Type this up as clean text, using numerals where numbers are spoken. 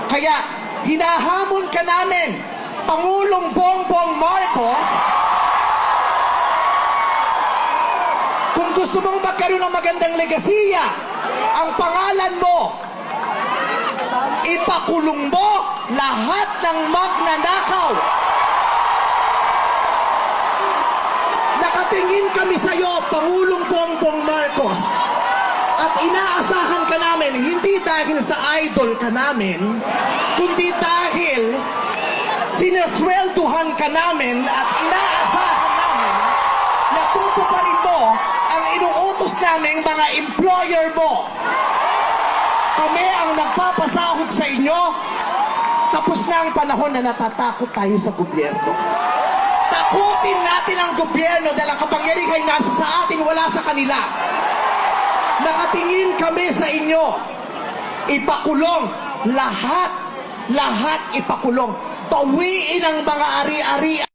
Kaya hinahamon ka namin, Pangulong Bongbong Marcos, kung gusto mong magkaroon ng magandang legasiya, ang pangalan mo, ipakulong mo lahat ng magnanakaw. Nakatingin kami sa iyo, Pangulong Bongbong Marcos, at inaasahan ka namin, hindi dahil sa idol ka namin, kundi dahil sinaswelduhan ka namin at inaasahan namin na tutuparin mo ang inuutos naming mga employer mo. Kami ang nagpapasahod sa inyo. Tapos na ang panahon na natatakot tayo sa gobyerno. Takutin natin ang gobyerno dahil ang kapangyarihan nasa sa atin, wala sa kanila. Nakatingin kami sa inyo. Ipakulong lahat ipakulong. Bawiin ang mga ari-ari.